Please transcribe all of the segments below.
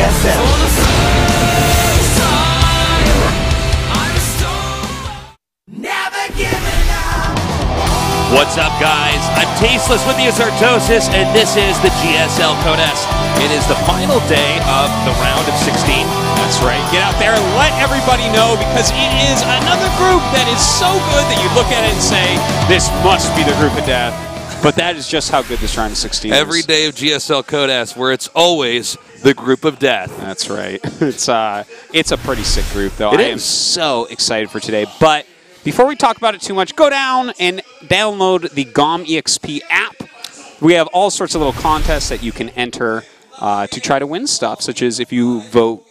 GSL. What's up, guys? I'm Tasteless, with me is Artosis, and this is the GSL Code S. It is the final day of the round of 16. That's right. Get out there and let everybody know, because it is another group that is so good that you look at it and say, this must be the group of death. But that is just how good this round of 16 is. Every day of GSL Code S, where it's always the group of death. That's right. It's a pretty sick group, though. I am so excited for today. But before we talk about it too much, go down and download the GOMEXP app. We have all sorts of little contests that you can enter to try to win stuff, such as if you vote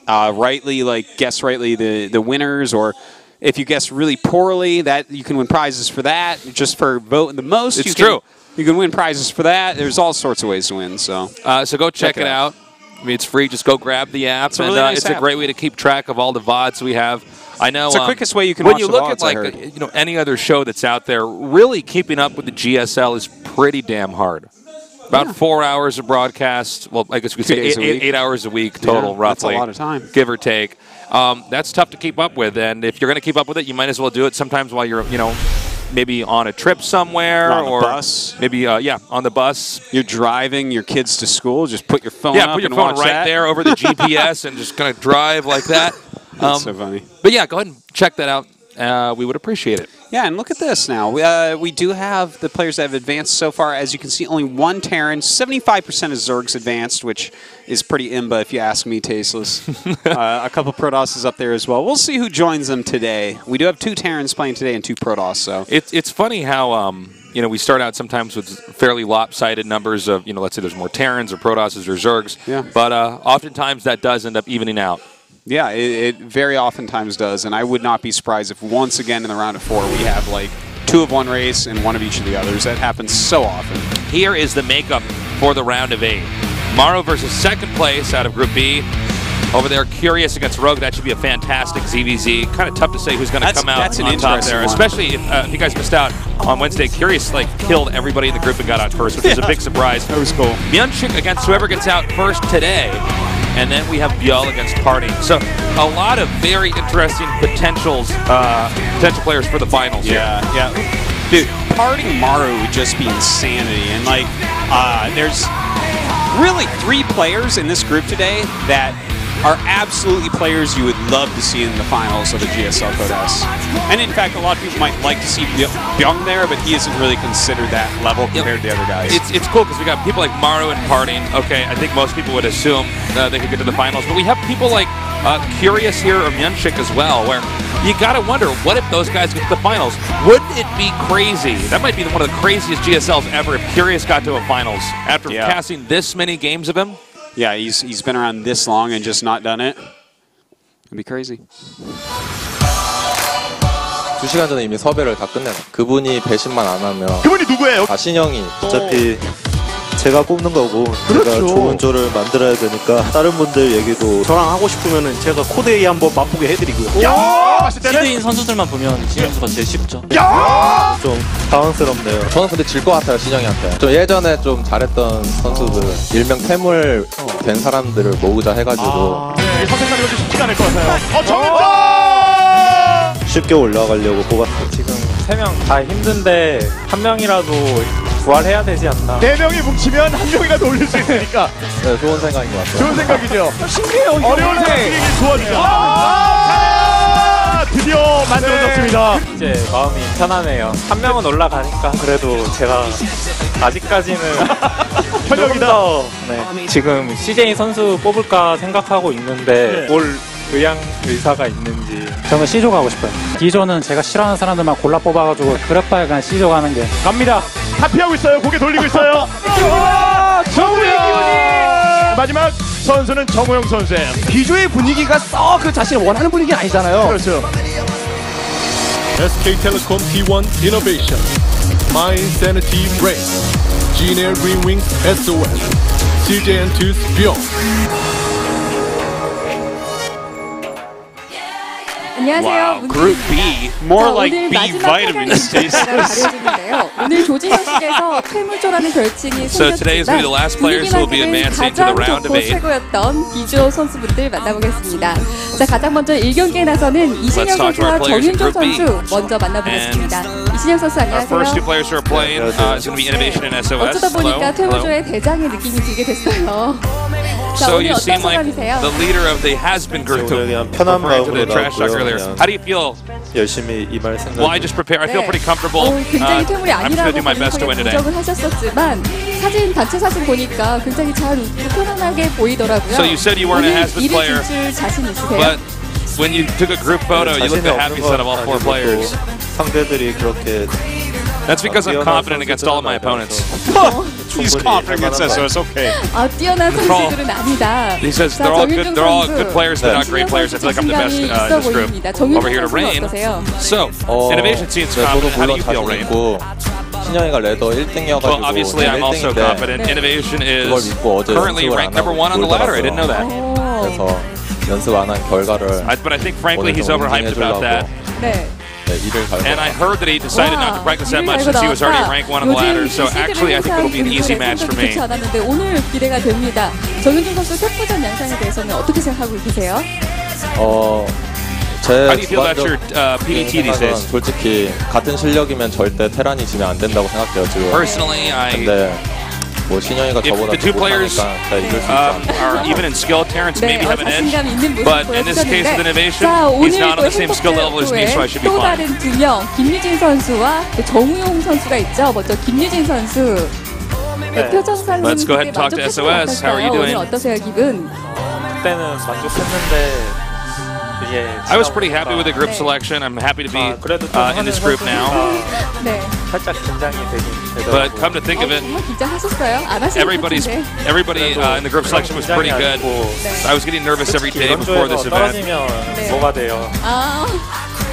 rightly, like guess rightly the winners, or if you guess really poorly, that you can win prizes for that. Just for voting the most, it's true. You can win prizes for that. There's all sorts of ways to win. So go check it out. I mean, it's free. Just go grab the app. It's a really nice app. A great way to keep track of all the VODs we have. I know it's the quickest way you can when watch you the look VODs, at any other show that's out there, really keeping up with the GSL is pretty damn hard. About 4 hours of broadcast. Well, I guess we could say 8 hours a week total, roughly. That's a lot of time, give or take. That's tough to keep up with, and if you're going to keep up with it, you might as well do it sometimes while you're, maybe on a trip somewhere, or bus. Maybe on the bus. You're driving your kids to school. Just put your phone up put your and phone watch right that. there over the GPS and just kind of drive like that. That's so funny. But yeah, go ahead and check that out. We would appreciate it. Yeah, and look at this now. We do have the players that have advanced so far. As you can see, only one Terran. 75% of Zerg's advanced, which is pretty imba if you ask me, Tasteless. A couple Protosses up there as well. We'll see who joins them today. We do have 2 Terrans playing today and 2 Protoss. So it's funny how we start out sometimes with fairly lopsided numbers of let's say there's more Terrans or Protosses or Zergs. Yeah. But oftentimes that does end up evening out. Yeah, it very oftentimes does, and I would not be surprised if once again in the round of 4 we have like 2 of one race and 1 of each of the others. That happens so often. Here is the makeup for the round of 8. Maro versus second place out of Group B. Over there, Curious against Rogue. That should be a fantastic ZVZ. Kind of tough to say who's going to come out on top there, especially if you guys missed out on Wednesday. Curious killed everybody in the group and got out first, which was a big surprise. That was cool. Myunchik against whoever gets out first today. And then we have Biel against Party. So a lot of very interesting potential players for the finals. Yeah. Dude, Party Maru would just be insanity. And there's really 3 players in this group today that are absolutely players you would love to see in the finals of the GSL Code S. And in fact, a lot of people might like to see Byung there, but he isn't really considered that level compared to the other guys. It's cool because we got people like Maru and Parting. Okay, I think most people would assume they could get to the finals, but we have people like Curious here or Myunchik as well, where you got to wonder, what if those guys get to the finals? Wouldn't it be crazy? That might be one of the craziest GSLs ever if Curious got to a finals after passing this many games of him. Yeah, he's been around this long and just not done it. It'd be crazy. 2시간 전에 이미 섭외를 다 끝내놔. 그분이 배신만 안 하면. 그분이 누구예요? 신영이. 어차피 제가 뽑는 거고 제가 좋은 조를 만들어야 되니까 다른 분들 얘기도 저랑 하고 싶으면은 제가 코드 A 한번 맛보게 해드리고요. 야! 시드인 선수들만 보면 신영수가 제일 쉽죠. 야! 좀 당황스럽네요. 저는 근데 질 것 같아요, 신영이한테. 좀 예전에 좀 잘했던 선수들, 일명 태물 된 사람들을 모으자 해가지고 선생님이 이렇게 쉽지가 않을 것 같아요. 정답! 쉽게 올라가려고 뽑았어요. 지금 3명 다 힘든데 한 명이라도 부활해야 되지 않나. 4명이 뭉치면 1명이라도 올릴 수 있으니까. 네, 좋은 생각인 것 같아요. 좋은 생각이죠. 신기해요. 어려운 생각이 도와주죠. 드디어 만들어졌습니다. 이제 마음이 편하네요. 한 명은 올라가니까 그래도 제가 아직까지는 현역이다. 네. 지금 CJ 선수 뽑을까 생각하고 있는데 올 의사가 있는지. 저는 C조 가고 싶어요. D조는 제가 싫어하는 사람들만 골라 뽑아가지고 그래봐야 그냥 C조 가는 게. 갑니다. 다 피하고 있어요. 고개 돌리고 있어요. 정우영! 마지막 선수는 정우영 선수예요. B조의 분위기가 썩 그 자신이 원하는 분위기는 아니잖아요. 그렇죠. SK텔레콤 T1 INnoVation, My Insanity Race, GNL Green Wings SOS, CJN2 Beyond. Wow. Group B. More like B vitamins. 오늘 조직형식에서 퇴물조라는 별칭이 So today is going to be the last players who will be advancing to the round of 8. 최고였던 비주어 선수분들 만나보겠습니다. 자, 가장 먼저 1경기에 나서는 이신영 선수와 정윤종 선수 먼저 만나보겠습니다. 이신영 선수 Our first two 안녕하세요. players who are playing is going to be INnoVation and SOS. 어쩌다 보니까 퇴물조의 대장의 느낌이 들게 됐어요. 자, So 오늘 you 어떤 seem like 소감이세요? the leader of the has-been group. 그냥 편한 Referring to the 마음으로 trash talk 나왔고요. earlier. 그냥 How do you feel? 열심히 임할 생각. Well, I just prepare. I feel 네. pretty comfortable. 굉장히 퇴물이 I'm just going to 아니라고 do my best to win today. 부정을 하셨었지만 단체 사진 보니까 굉장히 잘 웃고 편안하게 보이더라고요. So you said you weren't a 오늘 has-been 1위 player, 진출 자신 있으세요? But when you took a group photo, you looked the happiest out of all 4 players. 상대들이 그렇게 That's because I'm confident against all of my opponents. He's confident against us, so it's okay. 아, 뛰어난 선수들은 아니다. He says 자, they're all 정윤종 good 선수. players, but not great players. I feel like I'm the best in 있어 this group. 보입니다. Over here to 정윤종 Rain. 선수 어떠세요? So, INnoVation seems 저도 confident. How do 물론 you feel, 자신 Rain? 있고 신영이가 레더 1등이어가지고 Well, obviously, I'm also confident. INnoVation 그걸 is 믿고 어제 currently 연습을 ranked 안 number 하고 1 on the ladder. I didn't know that. 그래서 연습 안 한 결과를 But I think, frankly, 오늘 he's 좀 overhyped about that. 네. 일을 갈고 And I heard that he decided not to practice that much 이를 since he was already 나왔다. ranked 1 on the ladder. So 요즘 actually, I think it'll be an easy match for me. 좋지 않았는데 오늘 기대가 됩니다. 정윤종 선수 태포전 양상에 대해서는 어떻게 생각하고 계세요? 제 How do you feel about your PDT these 생각은 days? 솔직히 같은 실력이면 절대 테란이 지면 안 된다고 생각해요 지금. Personally, 근데 뭐 신영이가 if 저보다 the two players 못하니까 제가 이길 수 있지 않나. are even in skill, Terrence 네, maybe have an edge. 자신감 있는 모습 But in this case with 보여주셨는데 INnoVation, 자, he's 오늘 not on 또 the same skill level as me, so I should be 또 fine. 다른 두 명, 김유진 선수와 또 정우용 선수가 있죠. 먼저 김유진 선수. 네, 표정상은 Let's go ahead and talk to SOS. How are you doing? 오늘 어떠세요, 기분? 그때는 만족했는데 이게 I was pretty happy with the group selection. I'm happy to be 그래도 in this group now. 네. 살짝 긴장이 되긴 But 되더라고요. come to think of it, 정말 긴장하셨어요? 안 하신 것 같은데. everybody in the group selection was pretty good. I was getting nervous every day before this event. 떨어지면 네. 뭐가 돼요? 아,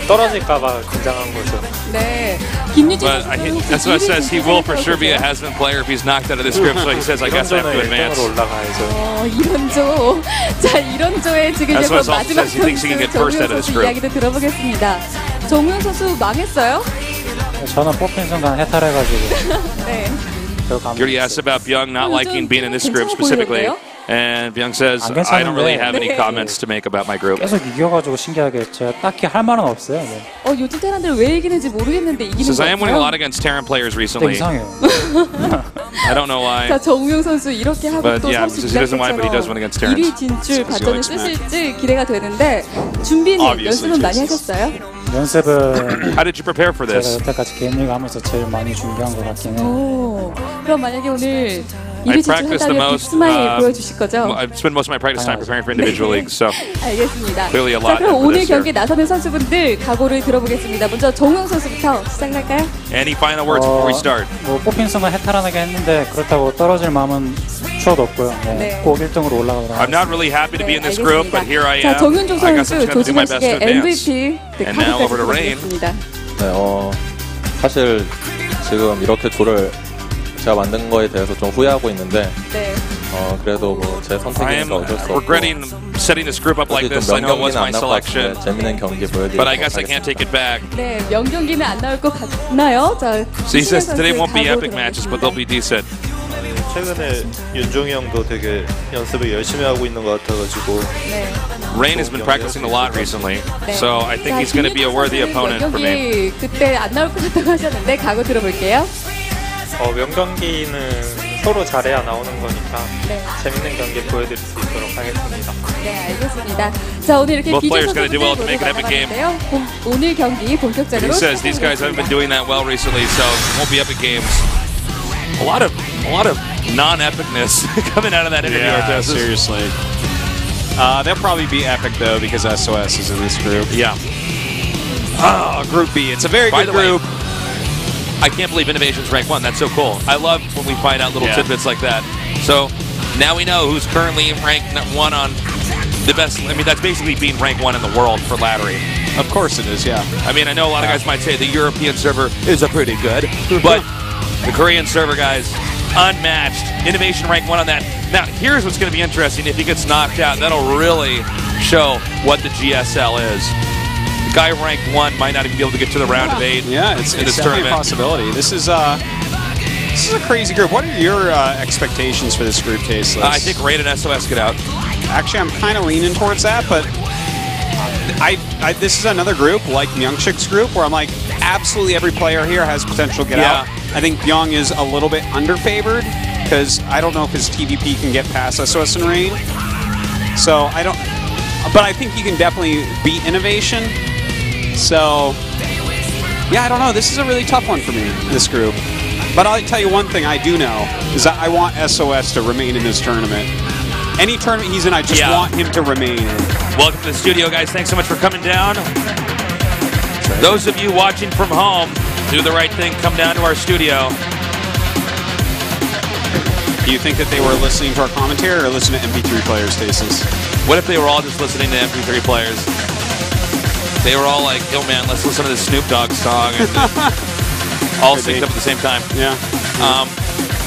떨어질까봐 긴장한 거죠. 네. 김유진 But 선수 that's what it says. He will for sure be a has-been player if he's knocked out of this group. So he says, I guess I have to advance. 1등으로 올라가야죠. 이런조. 자, 이런조의 지금 That's what 여기서 Salt 마지막 says. He thinks he can get first 정우영 out of this 선수 group. 이야기도 들어보겠습니다. 정우영 선수 망했어요? 저는 뽑힌 순간 해탈해가지고 네. Yuri asked about Byung not liking being in this group specifically. And Byung says, I don't really have any comments to make about my group. 계속 이겨가지고 신기하게 제가 딱히 할 말은 없어요. 네. 요즘 테란들 왜 이기는지 모르겠는데 이기는 Says, 거 I am winning a lot 같아요. against Terran players 진짜 recently. 이상해요. I don't know why. 자, 정우영 선수 이렇게 하고 But 또 yeah, he doesn't win, but he does win against Terrans. 1위 진출 반전을 likes Mac. 쓰실지 기대가 되는데 준비는 Obviously, 연습은 많이 Jesus. 하셨어요? 연습은 How did you prepare for 제가 this? 여태까지 개인 리그 하면서 제일 많이 준비한 것 같긴 해요. 오, 그럼 만약에 오늘 I 1위 practiced the 진출한다면 most. 빅스마일 보여주실 거죠? I've spent most of my practice time preparing for individual leagues. So 알겠습니다. Clearly a 자, lot 그럼 for 오늘 this year. 경기에 나서는 선수분들 각오를 들어보겠습니다. 먼저 정우영 선수부터 시작할까요? any final words before we start? 뭐 뽑힌 순간 해탈하게 했는데 그렇다고 떨어질 마음은 추워도 없고요. 네, 네. 꼭 1등으로 올라가도록 I'm not really happy to be in this group, but here I 자, am. 정윤종 I guess I'm 선수 just going to do my best to 조직형식의 advance. MVP And now over to Rain. 드리겠습니다. 네, 사실 지금 이렇게 조를 제가 만든 거에 대해서 좀 후회하고 있는데 네. 그래도 뭐 제 I am 선택이니까 어쩔 수 없고 regretting setting this group up like 좀 this. I know it was 명경기는 my 안 나올 것 selection, 같은데 재밌는 경기 보여드리도록 but I guess I can't 하겠습니다. take it back. 네, 명경기는 안 나올 것 같나요? 자, So he says 이신영 today 선수의 won't be 각오 epic matches, but they'll be decent. 최근에 윤종이 형도 되게 연습을 열심히 하고 있는 것 같아가지고 네. Rain has been practicing a lot recently, 네. so I think he's going to be a worthy opponent for me. 명경기 그때 안 나올 것 같다고 하셨는데 각오 들어볼게요. 명경기는 서로 잘해야 나오는 거니까 네. 재밌는 경기 보여드릴 수 있도록 하겠습니다. 네, 알겠습니다. 자, 오늘 이렇게 Both 비조 players gotta do well to 선수들 make an epic game. 만나봤는데요. 오늘 경기 본격적으로 He says these guys haven't been doing that well recently, so it won't be epic games. A lot of non-epicness coming out of that interview. Yeah, Artes. seriously. They'll probably be epic though because SOS is in this group. Yeah. Group B. It's a very By good the way, group. I can't believe INnoVation's ranked 1. That's so cool. I love when we find out little Yeah. tidbits like that. So now we know who's currently ranked 1 on the best. I mean, that's basically being ranked 1 in the world for laddery. Of course it is, yeah. I mean, I know a lot of guys might say the European server is a pretty good, but the Korean server, guys, unmatched. INnoVation ranked 1 on that. Now, here's what's going to be interesting. If he gets knocked out, that'll really show what the GSL is. guy ranked 1 might not even be able to get to the round of 8. Yeah, it's in this definitely tournament. a possibility. This is a crazy group. What are your expectations for this group, Tasteless? I think Raid and SOS get out. Actually, I'm kind of leaning towards that, but this is another group, like Myungshik's group, where I'm like, absolutely every player here has potential to get out. I think Byung is a little bit underfavored, because I don't know if his TvP can get past SOS and Rain. So, but I think you can definitely beat INnoVation. So, yeah, I don't know. This is a really tough one for me, this group. But I'll tell you one thing I do know, is that I want SOS to remain in this tournament. Any tournament he's in, I just want him to remain in. Welcome to the studio, guys. Thanks so much for coming down. Those of you watching from home, do the right thing. Come down to our studio. Do you think that they were listening to our commentary or listening to MP3 players, Stasis? What if they were all just listening to MP3 players? They were all like, yo, man, let's listen to this Snoop Dogg song. And all synced up at the same time. Yeah.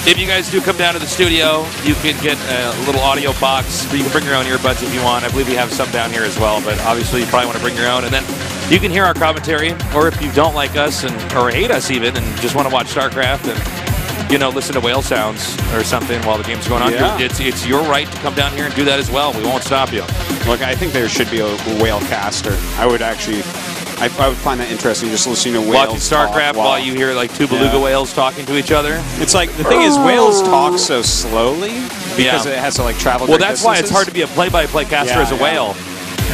If you guys do come down to the studio, you can get a little audio box. You can bring your own earbuds if you want. I believe we have some down here as well, but obviously you probably want to bring your own. And then you can hear our commentary, or if you don't like us or hate us even and just want to watch StarCraft and, you know, listen to whale sounds or something while the game's going on, it's your right to come down here and do that as well. We won't stop you. Look, I think there should be a whale caster. I would actually... I would find that interesting, just listening to whales watching StarCraft while you hear like 2 beluga whales talking to each other. It's like, the thing is, whales talk so slowly because it has to like travel. Well, that's why it's hard to be a play-by-play caster as a whale.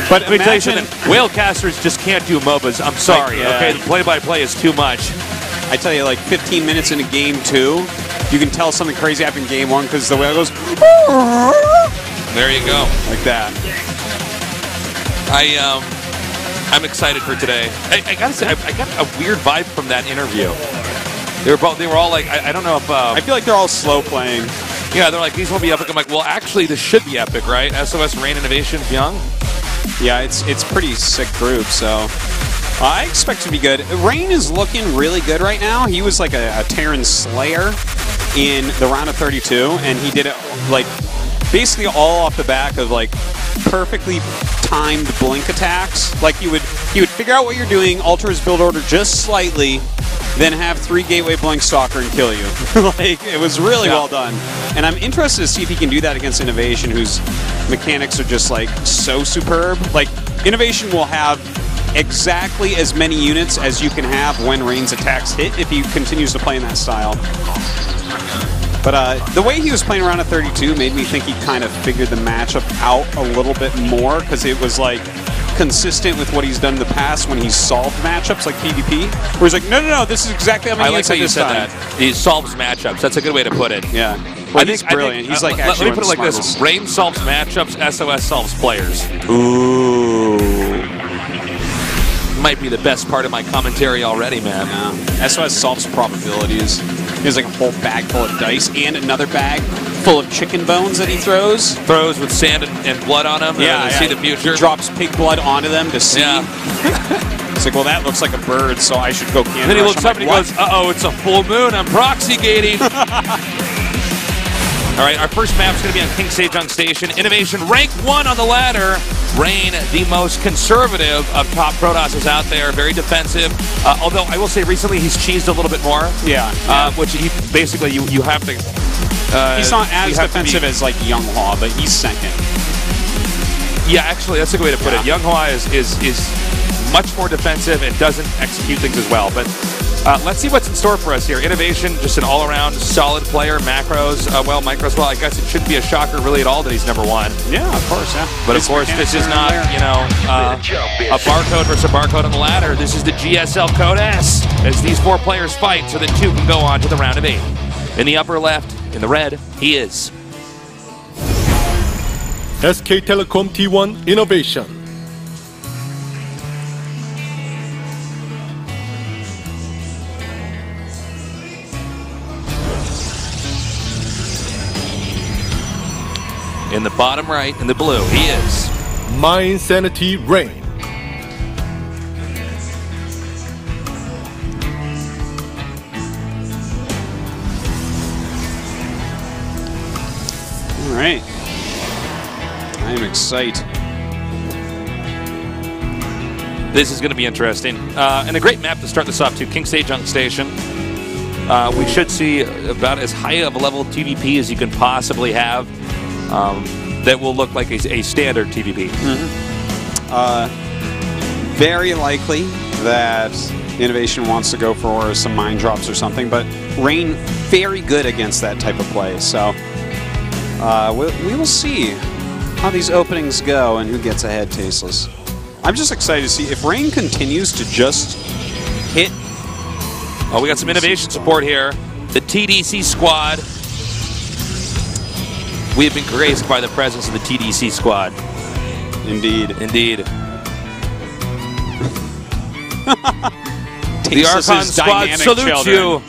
But let me tell you something, whale casters just can't do MOBAs. I'm sorry, okay? The play-by-play is too much. I tell you, like 15 minutes into game 2, you can tell something crazy happened in game 1 because the whale goes. There you go. Like that. I'm excited for today. I gotta say, I got a weird vibe from that interview. They were all like, I don't know if... I feel like they're all slow playing. Yeah, they're like, these won't be epic. I'm like, well, actually, this should be epic, right? SOS, Rain, INnoVation, Byung. Yeah, it's pretty sick group, so... I expect to be good. Rain is looking really good right now. He was like a Terran Slayer in the round of 32, and he did it like basically all off the back of like perfectly timed blink attacks. Like he would figure out what you're doing, alter his build order just slightly, then have 3 gateway blink stalker and kill you. Like it was really well done. And I'm interested to see if he can do that against INnoVation, whose mechanics are just like so superb. Like INnoVation will have exactly as many units as you can have when Rain's attacks hit if he continues to play in that style. But the way he was playing around at 32 made me think he kind of figured the matchup out a little bit more, because it was like consistent with what he's done in the past when he's solved matchups like TvP, where he's like, no, this is exactly how many units I like how you said time. that. He solves matchups. That's a good way to put it. Yeah. Well, he's brilliant. He's like let me put it like this. smartest. Rain solves matchups, SOS solves players. Ooh. Might be the best part of my commentary already, man. Yeah. SOS solves probabilities. He has like a whole bag full of dice and another bag full of chicken bones that he throws. Throws with sand and blood on them to see the future. He drops pig blood onto them to see. Yeah. It's like, well, that looks like a bird, so I should go cannon. Then he rush. looks up and he goes, uh-oh, it's a full moon. I'm proxy gating. All right, our first map's going to be on King Sejong Station. INnoVation ranked 1 on the ladder. Rain, the most conservative of top Protosses out there, very defensive. Although I will say recently he's cheesed a little bit more. Yeah. Which he basically you have to. He's not as defensive as like Younghwa, but he's second. Yeah, actually, that's a good way to put it. Younghwa is much more defensive and doesn't execute things as well. But let's see what's in store for us here. INnoVation, just an all-around solid player. Macros, micros. Well, I guess it shouldn't be a shocker really at all that he's #1. Yeah, of course. Yeah. But of course, this is not, a barcode versus a barcode on the ladder. This is the GSL Code S, as these 4 players fight so that 2 can go on to the round of 8. In the upper left, in the red, he is SK Telecom T1 INnoVation. in the bottom right, in the blue, he is My Insanity Rain. All right. I am excited. This is going to be interesting. And a great map to start this off to King Sejong Station. We should see about as high of a level of TvP as you can possibly have. That will look like a standard TvP. Very likely that INnoVation wants to go for some mine drops or something, but Rain very good against that type of play. So we will see how these openings go and who gets ahead tasteless. I'm just excited to see if Rain continues to just hit. Oh, we got some INnoVation support here. The TDC squad. We have been graced by the presence of the TDC squad. Indeed. Indeed. The Archon squad salutes you.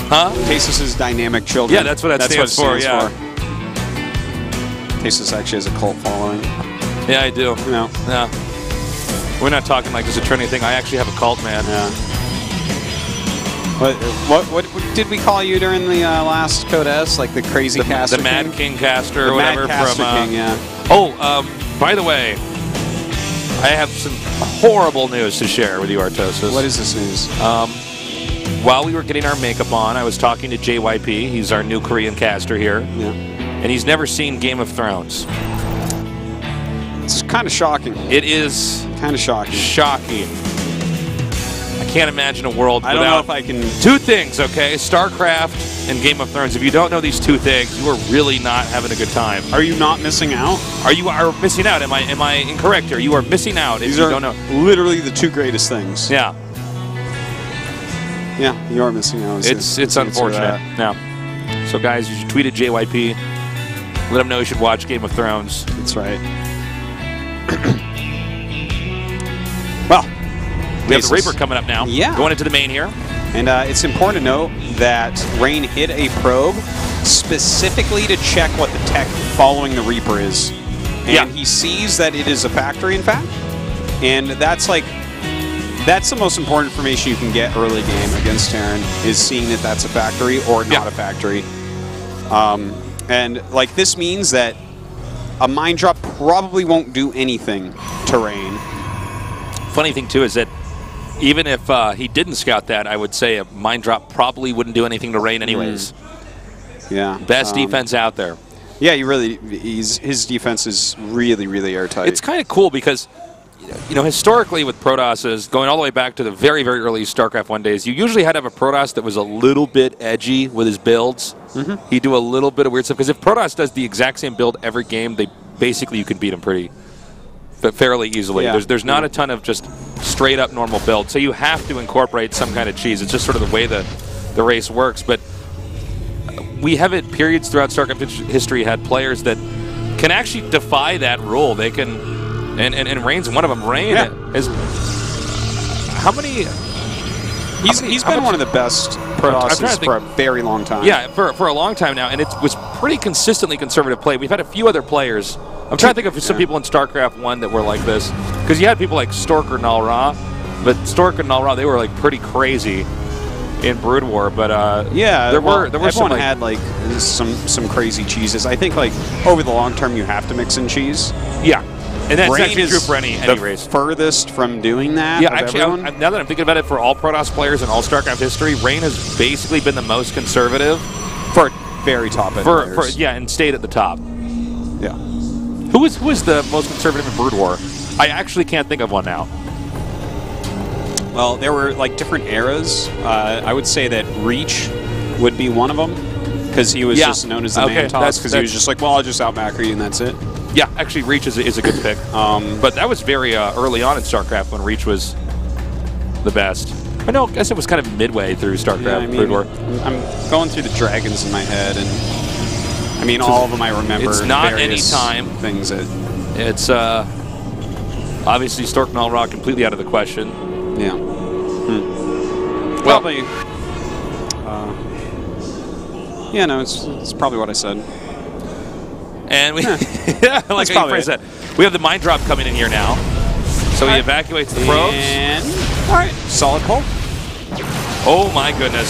Huh? Tasteless's dynamic children. Yeah, that's what that stands for. Yeah. Tasteless actually has a cult following. Yeah, I do. No. No. We're not talking like this a trending thing. I actually have a cult, man. Yeah. What did we call you during the last Code S? Like the crazy caster? The Mad King caster or the whatever. Mad Caster from, King, yeah. Oh, by the way, I have some horrible news to share with you, Artosis. What is this news? While we were getting our makeup on, I was talking to JYP. He's our new Korean caster here. Yeah. And he's never seen Game of Thrones. It's kind of shocking. It is kind of shocking. Shocking. I can't imagine a world without I don't know if I can. Two things, okay? StarCraft and Game of Thrones. If you don't know these two things, you are really not having a good time. Are you not missing out? You are missing out. Am I incorrect here? You are missing out if you don't know. Literally the two greatest things. Yeah. Yeah, you are missing out. It's unfortunate. Yeah. So guys, you should tweet at JYP. Let him know you should watch Game of Thrones. That's right. Well, we have the Reaper coming up now. Yeah. Going into the main here. And it's important to note that Rain hit a probe specifically to check what the tech following the Reaper is. And he sees that it is a factory, in fact. And that's like, that's the most important information you can get early game against Terran, is seeing that that's a factory or not a factory. And like this means that a mine drop probably won't do anything to Rain. Funny thing too is that even if he didn't scout that, I would say a mine drop probably wouldn't do anything to Rain anyways. Yeah. Best defense out there. Yeah, his defense is really, really airtight. It's kind of cool because, you know, historically with Protosses, going all the way back to the very, very early StarCraft 1 days, you usually had to have a Protoss that was a little bit edgy with his builds. He'd do a little bit of weird stuff, because if Protoss does the exact same build every game, basically you can beat him fairly easily. Yeah. There's not a ton of just straight up normal build, so you have to incorporate some kind of cheese. It's just sort of the way the race works. But we have at periods throughout StarCraft history had players that can actually defy that rule. They can, and Rain's one of them. Rain is how many? He's been one of the best Protosses for a very long time. Yeah, for a long time now, and it was pretty consistently conservative play. We've had a few other players. I'm trying to think of some people in StarCraft 1 that were like this, because you had people like Stork or Nal-Ra, but Stork and Nal-Ra, they were like pretty crazy in Brood War. But yeah, there were everyone some had like some crazy cheeses. I think like over the long term you have to mix in cheese. Yeah. And that's Rain actually true for any race. Furthest from doing that. Yeah, actually, now that I'm thinking about it, for all Protoss players in all StarCraft history, Rain has basically been the most conservative for very top end players. And stayed at the top. Yeah. Who was the most conservative in Brood War? I actually can't think of one now. Well, there were like different eras. I would say that Reach would be one of them, because he was just known as the man toss, because he was just like, well, I'll just out macro you and that's it. Yeah, actually, Reach is a good pick. But that was very early on in StarCraft when Reach was the best. I guess it was kind of midway through StarCraft Brood War. I'm going through the dragons in my head, and I mean, all of them I remember. It's not any time. Things that it's obviously Stork Nal-Ra completely out of the question. Yeah. Well, probably. Yeah, no, it's probably what I said. And we, like how you phrased that, we have the mine drop coming in here now. So he evacuates the probes. And all right, solid pull. Oh my goodness.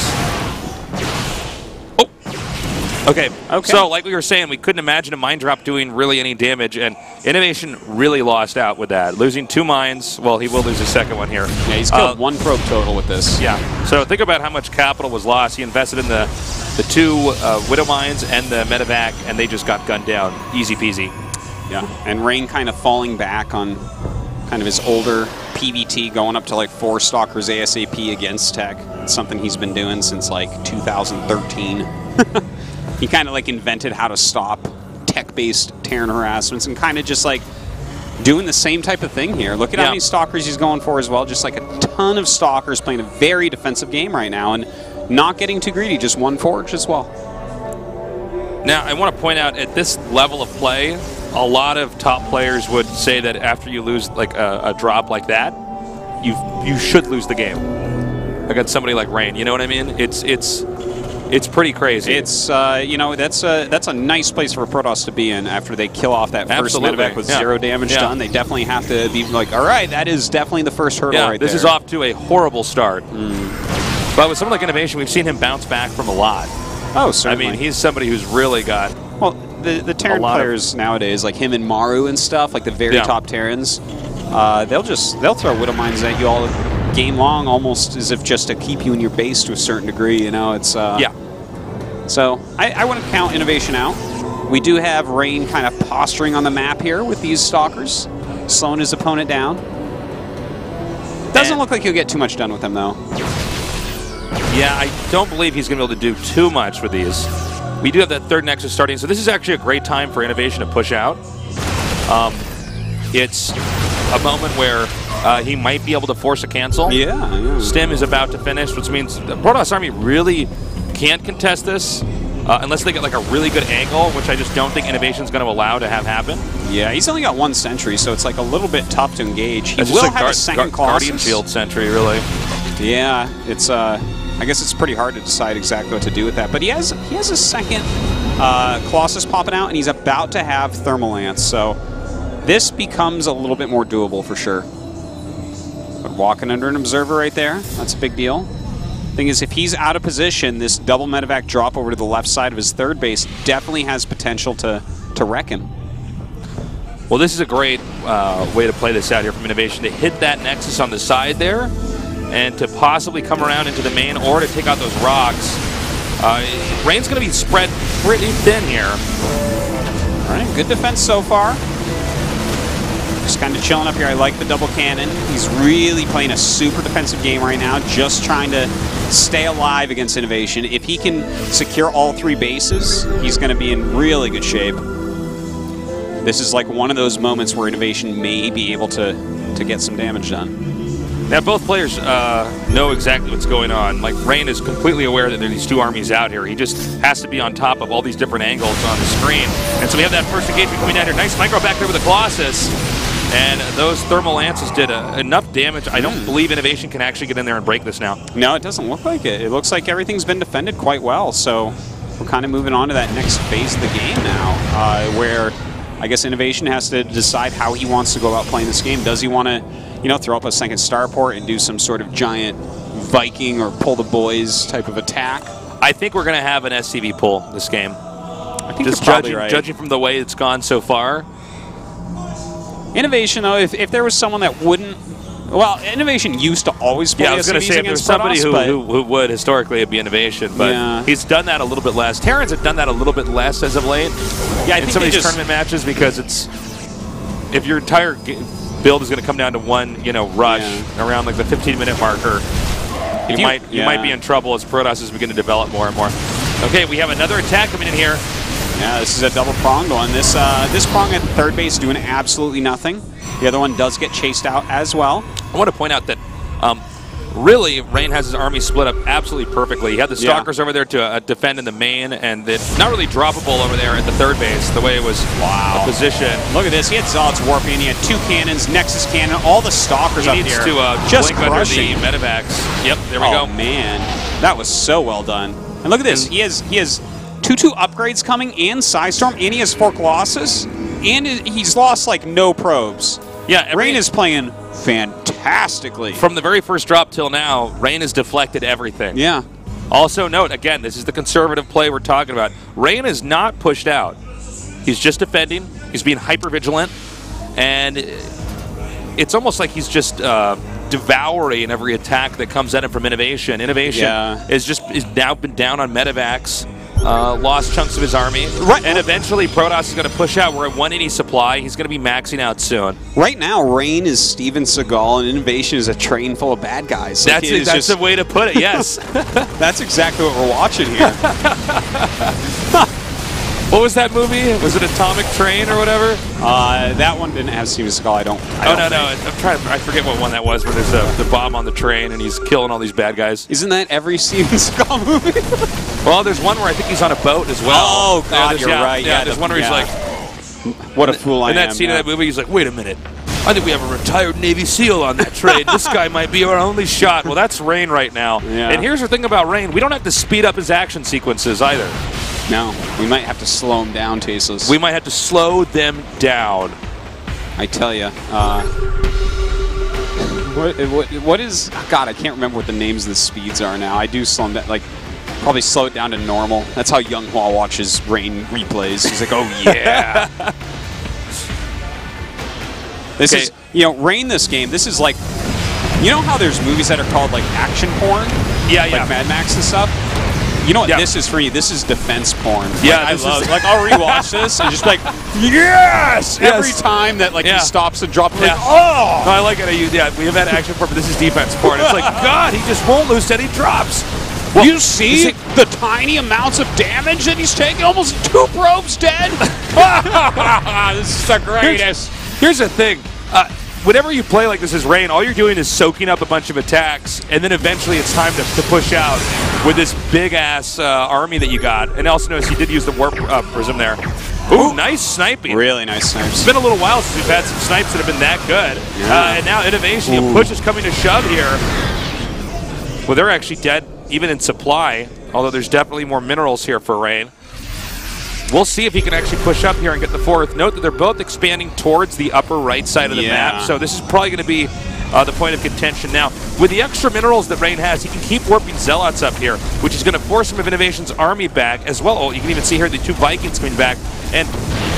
Oh, Okay, so like we were saying, we couldn't imagine a mine drop doing really any damage, and INnoVation really lost out with that. Losing 2 mines, well, he will lose his second one here. Yeah, he's killed 1 probe total with this. Yeah, so think about how much capital was lost. He invested in the 2 Widow mines and the medevac, and they just got gunned down. Easy peasy. Yeah, and Rain kind of falling back on kind of his older PVT, going up to like 4 Stalkers ASAP against tech. It's something he's been doing since like 2013. He kind of like invented how to stop tech-based Terran harassments and kind of just like doing the same type of thing here. Look at how many Stalkers he's going for as well. Just like a ton of Stalkers playing a very defensive game right now and not getting too greedy. Just 1 Forge as well. Now, I want to point out at this level of play, a lot of top players would say that after you lose like a drop like that, you should lose the game against somebody like Rain. You know what I mean? It's pretty crazy. It's you know, that's a nice place for Protoss to be in after they kill off that first medevac with 0 damage done. They definitely have to be like, all right, that is definitely the first hurdle right there. This is off to a horrible start. But with someone like INnoVation, we've seen him bounce back from a lot. Oh, certainly. I mean, he's somebody who's really got. Well, the Terran players nowadays, like him and Maru and stuff, like the very top Terrans, they'll throw Widow mines at you all game long, almost as if just to keep you in your base to a certain degree. You know, it's So I wouldn't count INnoVation out. We do have Rain kind of posturing on the map here with these Stalkers, slowing his opponent down. Doesn't look like he'll get too much done with them though. Yeah, I don't believe he's going to be able to do too much with these. We do have that 3rd Nexus starting, so this is actually a great time for INnoVation to push out. It's a moment where he might be able to force a cancel. Yeah. Stim is about to finish, which means the Protoss Army really can't contest this unless they get like a really good angle, which I just don't think INnoVation's going to allow to have happen. Yeah, he's only got 1 sentry, so it's like a little bit tough to engage. He will have a second Guardian Shield sentry, really. Yeah, it's I guess it's pretty hard to decide exactly what to do with that. But he has a second Colossus popping out, and he's about to have Thermal Lance, so this becomes a little bit more doable for sure. But walking under an observer right there, that's a big deal. Thing is, if he's out of position, this double medevac drop over to the left side of his 3rd base definitely has potential to wreck him. Well, this is a great way to play this out here from INnoVation, to hit that Nexus on the side there, and to possibly come around into the main or to take out those rocks. Rain's going to be spread pretty thin here. All right, good defense so far. Just kind of chilling up here. I like the double cannon. He's really playing a super defensive game right now, just trying to stay alive against INnoVation. If he can secure all 3 bases, he's going to be in really good shape. This is like one of those moments where INnoVation may be able to get some damage done. Now, both players know exactly what's going on. Like, Rain is completely aware that there are these 2 armies out here. He just has to be on top of all these different angles on the screen. And so we have that first engagement coming down here. Nice micro back there with the Colossus. And those Thermal Lances did enough damage. I don't believe INnoVation can actually get in there and break this now. No, it doesn't look like it. It looks like everything's been defended quite well. So we're kind of moving on to that next phase of the game now, where I guess INnoVation has to decide how he wants to go about playing this game. Does he want to, you know, throw up a second starport and do some sort of giant Viking or pull the boys type of attack? I think we're going to have an SCV pull this game. I think just you're probably right. Judging from the way it's gone so far. INnoVation, though, if there was someone that wouldn't... Well, INnoVation used to always play SCVs. Yeah, I was going to say, if there's somebody who would historically, it'd be INnoVation, but he's done that a little bit less. Terrans have done that a little bit less as of late. Yeah, I think some of these tournament matches, because it's... If your entire build is going to come down to one, you know, rush around like the 15-minute marker, you might be in trouble as Protoss is beginning to develop more and more. Okay, we have another attack coming in here. Yeah, this is a double-pronged one. This prong at 3rd base doing absolutely nothing. The other one does get chased out as well. I want to point out that really, Rain has his army split up absolutely perfectly. He had the Stalkers over there to defend in the main, and it's not really droppable over there at the 3rd base, the way it was positioned. Look at this. He had Zealots warping. He had 2 cannons, Nexus cannon, all the Stalkers up here. He needs to just blink under the medevacs. Yep, there we go. Oh, man. That was so well done. And look at this. He has 2-2 upgrades coming and Psystorm, and he has 4 Colossus, and he's lost like no probes. Yeah, Rain is playing fantastically. From the very first drop till now, Rain has deflected everything. Yeah. Also note, again, this is the conservative play we're talking about. Rain is not pushed out. He's just defending. He's being hyper-vigilant. And it's almost like he's just devouring every attack that comes at him from INnoVation. INnoVation is now been down on medevacs. Lost chunks of his army. Right. And eventually Protoss is going to push out. We're at 180 supply. He's going to be maxing out soon. Right now, Rain is Steven Seagal and INnoVation is a train full of bad guys. Like that's the way to put it, yes. That's exactly what we're watching here. What was that movie? Was it Atomic Train or whatever? That one didn't have Steven Seagal. I don't I forget what one that was, where there's the bomb on the train and he's killing all these bad guys. Isn't that every Steven Seagal movie? Well, there's one where I think he's on a boat as well. Oh, God, you're right. Yeah, there's one where he's like... What a fool I am. In that scene of that movie, he's like, wait a minute. I think we have a retired Navy SEAL on that train. This guy might be our only shot. Well, that's Rain right now. Yeah. And here's the thing about Rain. We don't have to speed up his action sequences either. No, we might have to slow him down, Tasteless. We might have to slow them down. I tell you. What is... God, I can't remember what the names of the speeds are now. I do slow them down. Like, probably slow it down to normal. That's how Young Hua watches Rain replays. He's like, oh, yeah. This is... You know, Rain this game, this is like... You know how there's movies that are called, like, action porn? Yeah, like Mad Max and stuff? You know what this is for you? This is defense porn. Yeah, I love. Like I'll rewatch this and just like, yes! Every time that he stops and drops, like, oh! No, I like it. We have had action porn, but this is defense porn. It's like, God, he just won't lose any drops. Well, you see the tiny amounts of damage that he's taking? Almost 2 probes dead. This is the greatest. Here's the thing. Whenever you play like this as Rain, all you're doing is soaking up a bunch of attacks, and then eventually it's time to push out with this big-ass army that you got. And also notice you did use the warp prism there. Ooh, nice sniping. Really nice snipes. It's been a little while since we've had some snipes that have been that good. Yeah. And now INnoVation, push is coming to shove here. Well, they're actually dead even in supply, although there's definitely more minerals here for Rain. We'll see if he can actually push up here and get the 4th. Note that they're both expanding towards the upper right side of the map, so this is probably going to be the point of contention. Now, with the extra minerals that Rain has, he can keep warping Zealots up here, which is going to force some of INnoVation's army back as well. Oh, you can even see here the 2 Vikings coming back. And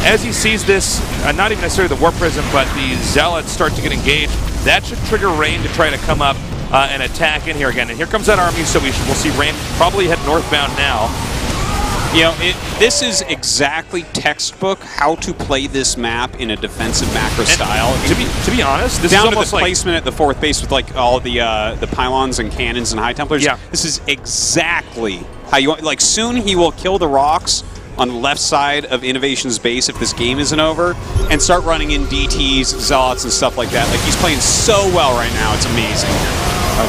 as he sees this, not even necessarily the Warp Prism, but the Zealots start to get engaged, that should trigger Rain to try to come up and attack in here again. And here comes that army, so we'll see Rain probably head northbound now. You know, this is exactly textbook how to play this map in a defensive macro style. To be honest, this down is almost to the placement at the 4th base with like all the pylons and cannons and High Templars. Yeah. This is exactly how you want. Like soon he will kill the rocks on the left side of INnoVation's base if this game isn't over, and start running in DTs, Zealots, and stuff like that. Like he's playing so well right now. It's amazing.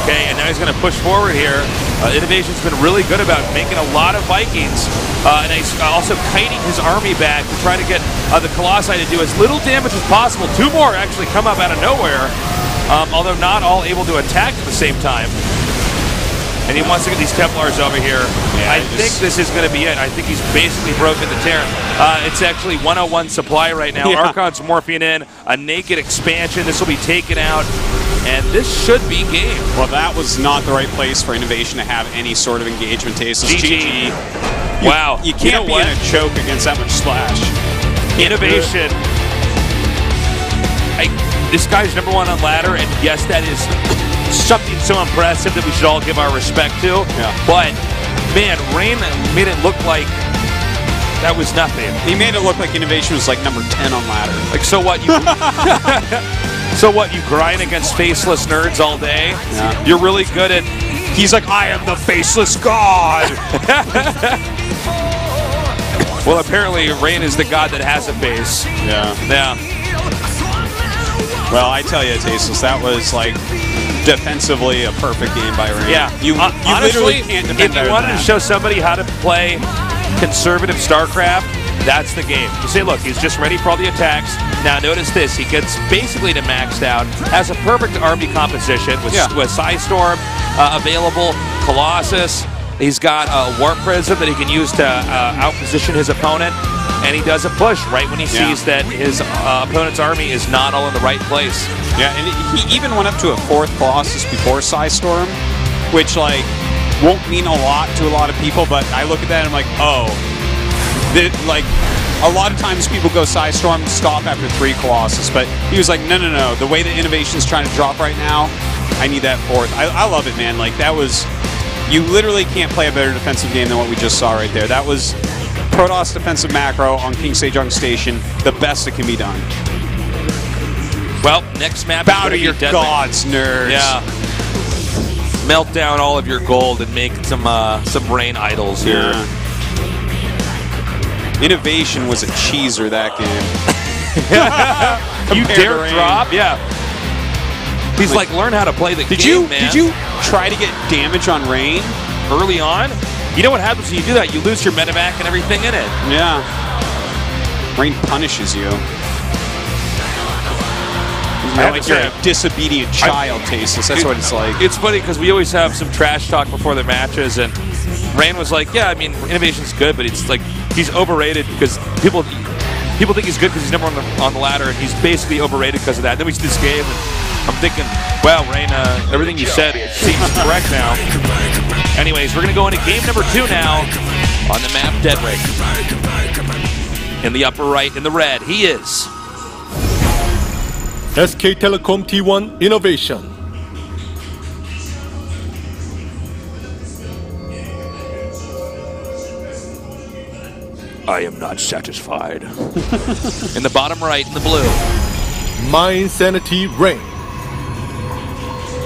Okay, and now he's going to push forward here. INnoVation's been really good about making a lot of Vikings, and he's also kiting his army back to try to get the Colossi to do as little damage as possible. 2 more actually come up out of nowhere, although not all able to attack at the same time. And he wants to get these Templars over here. Yeah, I think this is going to be it. I think he's basically broken the Terran. It's actually 101 supply right now. Yeah. Archon's morphing in. A naked expansion. This will be taken out. And this should be game. Well, that was not the right place for INnoVation to have any sort of engagement taste. GG. Wow. You can't be in a choke against that much slash. INnoVation. This guy's #1 on ladder, and yes, that is something so impressive that we should all give our respect to. Yeah. But, man, Rain made it look like that was nothing. He made it look like INnoVation was like #10 on ladder. Like, so what? So what, you grind against faceless nerds all day? Yeah. You're really good at... He's like, I am the faceless god! Well, apparently Rain is the god that has a face. Yeah. Yeah. Well, I tell you, Tasteless, that was like defensively a perfect game by Rain. Yeah. You honestly, literally can't defend if you wanted to show somebody how to play conservative StarCraft, that's the game. You say, look, he's just ready for all the attacks. Now notice this, he gets basically to maxed out, has a perfect army composition with Psystorm available, Colossus, he's got a Warp Prism that he can use to outposition his opponent, and he does a push right when he sees that his opponent's army is not all in the right place. Yeah, and he even went up to a 4th Colossus before Psystorm, which like, won't mean a lot to a lot of people, but I look at that and I'm like, oh. Like, a lot of times people go Psystorm, stop after 3 Colossus, but he was like, no, no, no. The way that INnoVation's trying to drop right now, I need that 4th. I love it, man. Like, that was... You literally can't play a better defensive game than what we just saw right there. That was Protoss defensive macro on King Sejong Station, the best that can be done. Well, next map... Bow to your gods, nerds. Yeah. Melt down all of your gold and make some rain idols here. Yeah. INnoVation was a cheeser that game. You dare drop? Yeah. He's like, learn how to play the game, man. Did you try to get damage on Rain early on? You know what happens when you do that? You lose your medevac and everything in it. Yeah. Rain punishes you. Like you're a disobedient child, Tasteless. That's what it's like. It's funny because we always have some trash talk before the matches, and Rain was like, yeah, I mean, INnoVation's good, but it's like he's overrated because people think he's good because he's never on the ladder, and he's basically overrated because of that. Then we see this game, and I'm thinking, well, Rain, everything you said seems correct now. Anyways, we're going to go into game number 2 now on the map Dead Rig. In the upper right, in the red, he is SK Telecom T1 INnoVation. I am not satisfied. In the bottom right, in the blue, My Insanity Rain.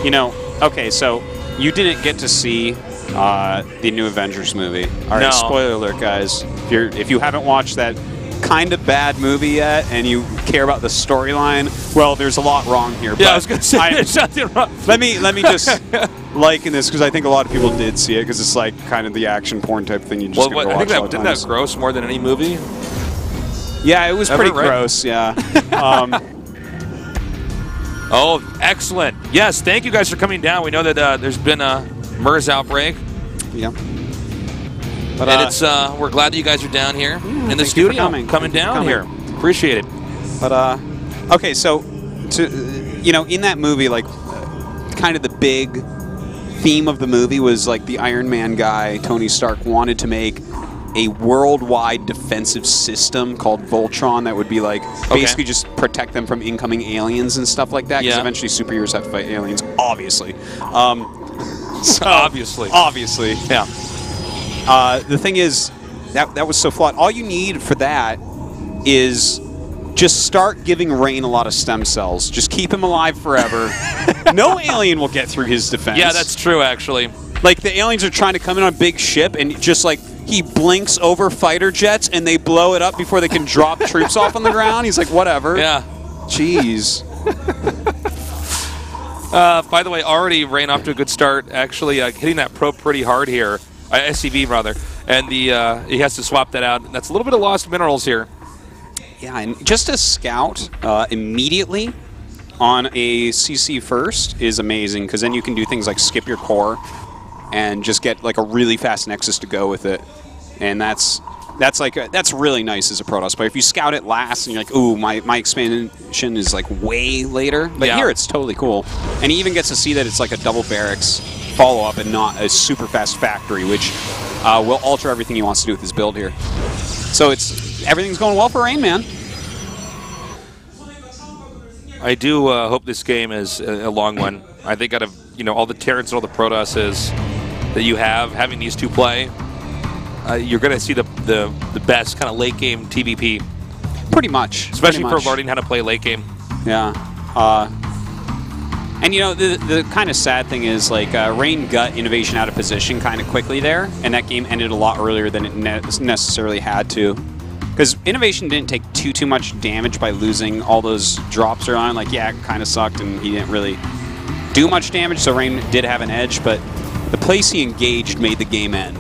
You know, okay, so you didn't get to see the new Avengers movie. All right, no. Spoiler alert, guys. If you haven't watched that kind of bad movie yet and you care about the storyline, well, there's a lot wrong here. Yeah, but I was going to say there's nothing wrong. Let me just liken this because I think a lot of people did see it because it's like kind of the action porn type thing you just go I watch think didn't that gross more than any movie? Yeah, it was pretty gross, yeah. Oh, excellent. Yes, thank you guys for coming down. We know that there's been a MERS outbreak. Yeah. But, and it's we're glad that you guys are down here in the studio, coming down here. Appreciate it. But okay, so in that movie, like kind of the big theme of the movie was like the Iron Man guy, Tony Stark, wanted to make a worldwide defensive system called Voltron that would be like basically just protect them from incoming aliens and stuff like that. Because eventually superheroes have to fight aliens, obviously. Obviously, yeah. The thing is, that was so flawed. All you need for that is just start giving Rain a lot of stem cells. Just keep him alive forever. No alien will get through his defense. Yeah, that's true, actually. Like, the aliens are trying to come in on a big ship, and just, like, he blinks over fighter jets, and they blow it up before they can drop troops off on the ground. He's like, whatever. Yeah. Jeez. By the way, already Rain off to a good start, actually hitting that probe pretty hard here. SCV, rather. And he has to swap that out. That's a little bit of lost minerals here. Yeah, and just a scout immediately on a CC first is amazing, because then you can do things like skip your core and just get like a really fast Nexus to go with it. And that's really nice as a Protoss player. If you scout it last and you're like, ooh, my expansion is like way later, but here it's totally cool. And he even gets to see that it's like a double barracks follow-up and not a super fast factory, which will alter everything he wants to do with his build here. So everything's going well for Rain, man. I do hope this game is a long one. I think out of all the Terrans and all the Protosses that you have, having these two play, you're going to see the best kind of late game TvP. Pretty much. Especially for learning how to play late game. Yeah. And the kind of sad thing is, like, Rain got INnoVation out of position kind of quickly there, and that game ended a lot earlier than it necessarily had to. Because INnoVation didn't take too much damage by losing all those drops early on. Like, yeah, it kind of sucked, and he didn't really do much damage, so Rain did have an edge, but the place he engaged made the game end.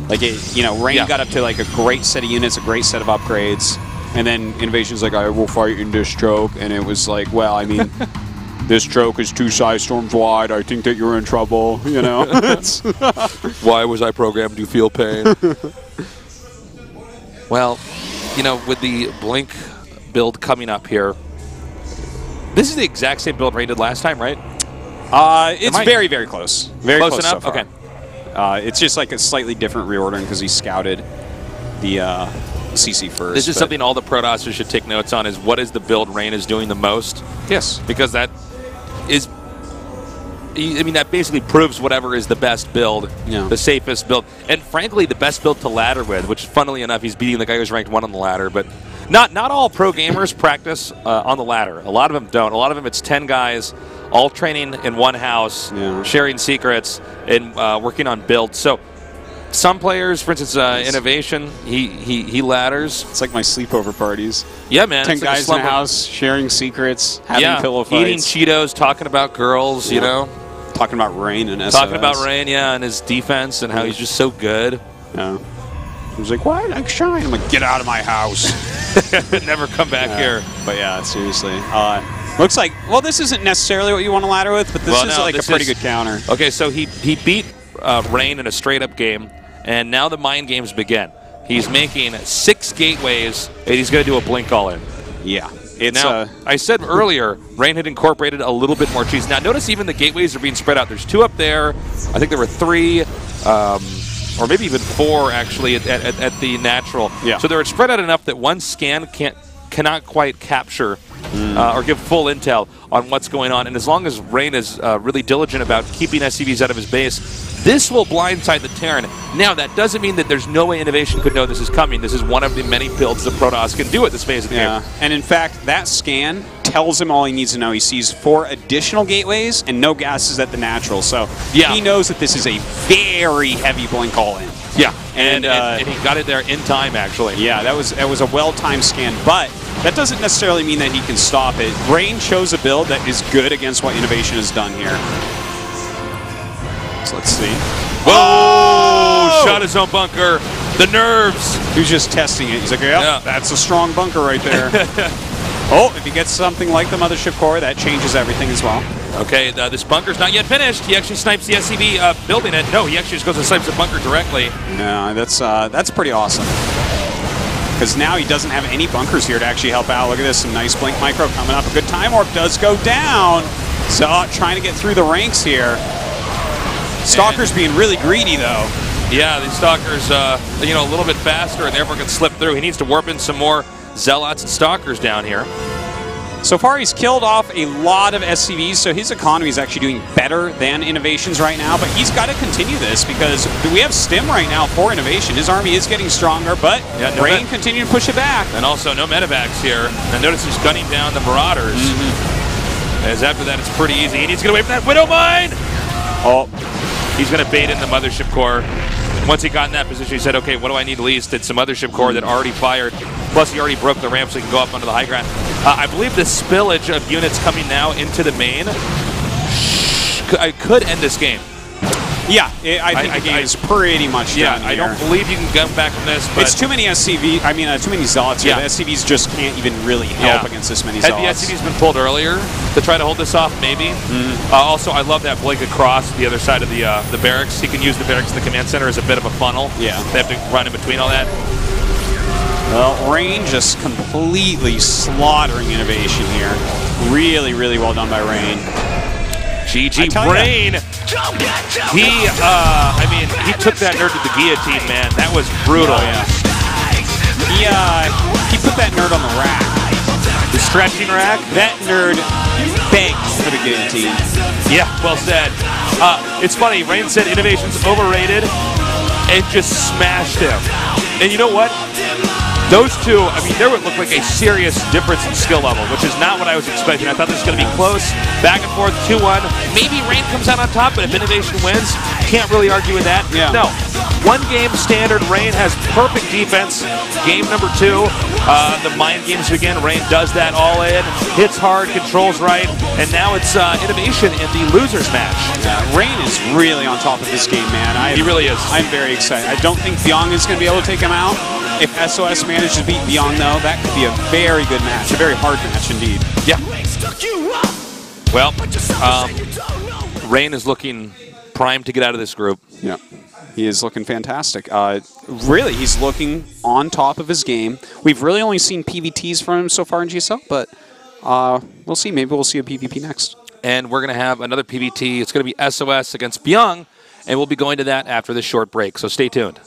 Like, Rain got up to, like, a great set of units, a great set of upgrades, and then INnoVation's like, I will fight in this choke, and it was like, well, I mean... This choke is 2 Psystorms wide. I think that you're in trouble, Why was I programmed to feel pain? Well, with the Blink build coming up here, this is the exact same build Rain did last time, right? It's very, very close. Very close enough? So far. Okay. It's just like a slightly different reordering because he scouted the CC first. This is something all the Protosters should take notes on, is what is the build Rain is doing the most? Yes. Because that is, I mean, that basically proves whatever is the best build, the safest build, and frankly, the best build to ladder with, which funnily enough, he's beating the guy who's ranked 1 on the ladder, but not all pro gamers practice on the ladder. A lot of them don't. A lot of them, it's 10 guys all training in one house, sharing secrets, and working on builds. So some players, for instance, INnoVation, he ladders. It's like my sleepover parties. Yeah, man. 10 guys in a house, sharing secrets, having pillow fights. Eating Cheetos, talking about girls, you know. Talking about Rain and SOS. Talking about Rain, and his defense and how he's just so good. Yeah. He's like, why did I shine? I'm like, get out of my house. Never come back here. But yeah, seriously. Looks like, well, this isn't necessarily what you want to ladder with, but this is like a pretty good counter. Okay, so he beat Rain in a straight-up game, and now the mind games begin. He's making 6 gateways, and he's going to do a blink all-in. Yeah. Now, I said earlier, Rain had incorporated a little bit more cheese. Now, notice even the gateways are being spread out. There's 2 up there. I think there were 3, or maybe even 4, actually, at the natural. Yeah. So they're spread out enough that one scan cannot quite capture or give full intel on what's going on. And as long as Rain is really diligent about keeping SCVs out of his base, this will blindside the Terran. Now, that doesn't mean that there's no way INnoVation could know this is coming. This is one of the many builds that Protoss can do at this phase of the game. And in fact, that scan tells him all he needs to know. He sees 4 additional gateways and no gases at the natural. So he knows that this is a very heavy blink all-in. Yeah, and he got it there in time, actually. Yeah, that was a well-timed scan, but that doesn't necessarily mean that he can stop it. Rain chose a build that is good against what INnoVation has done here. So let's see. Whoa! Shot his own bunker. The nerves. He was just testing it. He's like, yeah, that's a strong bunker right there. Oh, if he gets something like the Mothership Core, that changes everything as well. Okay, this bunker's not yet finished. He actually snipes the SCV building it. No, he actually just goes and snipes the bunker directly. No, that's pretty awesome. Because now he doesn't have any bunkers here to actually help out. Look at this, some nice blink micro coming up. A good time warp does go down. So trying to get through the ranks here. Stalker's being really greedy, though. Yeah, these Stalkers, you know, a little bit faster and therefore can slip through. He needs to warp in some more Zealots and Stalkers down here. So far, he's killed off a lot of SCVs, so his economy is actually doing better than INnoVation's right now, but he's got to continue this because we have Stim right now for INnoVation. His army is getting stronger, but Rain continuing to push it back. And also no medevacs here. And notice he's gunning down the Marauders. As after that, it's pretty easy. He needs to get away from that Widow Mine! Oh, he's going to bait in the Mothership Core. Once he got in that position, he said, okay, what do I need least? It's a Mothership Core that already fired. Plus, he already broke the ramp so he can go up onto the high ground. I believe the spillage of units coming now into the main could end this game. Yeah, I think the game is pretty much done I don't believe you can come back from this. But it's too many too many Zealots here. The SCVs just can't even really help against this many Zealots. Had the SCVs been pulled earlier to try to hold this off, maybe. Also, I love that blink across the other side of the barracks. He can use the barracks and the command center as a bit of a funnel. Yeah. They have to run in between all that. Well, Rain just completely slaughtering INnoVation here. Really, really well done by Rain. GG Rain. I mean, he took that nerd to the guillotine, man. That was brutal. He put that nerd on the rack. The stretching rack? That nerd begs for the guillotine. Yeah, well said. It's funny, Rain said INnoVation's overrated and just smashed him. And you know what? Those two, I mean, there would look like a serious difference in skill level, which is not what I was expecting. I thought this was going to be close, back and forth, 2-1. Maybe Rain comes out on top, but if INnoVation wins, can't really argue with that. Yeah. No. 1 game standard, Rain has perfect defense. Game number 2, the mind games begin. Rain does that all in, hits hard, controls right, and now it's INnoVation in the losers match. Yeah, Rain is really on top of this game, man. He really is. I'm very excited. I don't think Byung is going to be able to take him out. If SOS manages to beat Byung, though, that could be a very good match, a very hard match indeed. Yeah. Well, Rain is looking primed to get out of this group. Yeah, he is looking fantastic. Really, he's looking on top of his game. We've really only seen PVTs from him so far in GSL, but we'll see. Maybe we'll see a PvP next. And we're going to have another PVT. It's going to be SOS against Byung. and we'll be going to that after this short break, so stay tuned.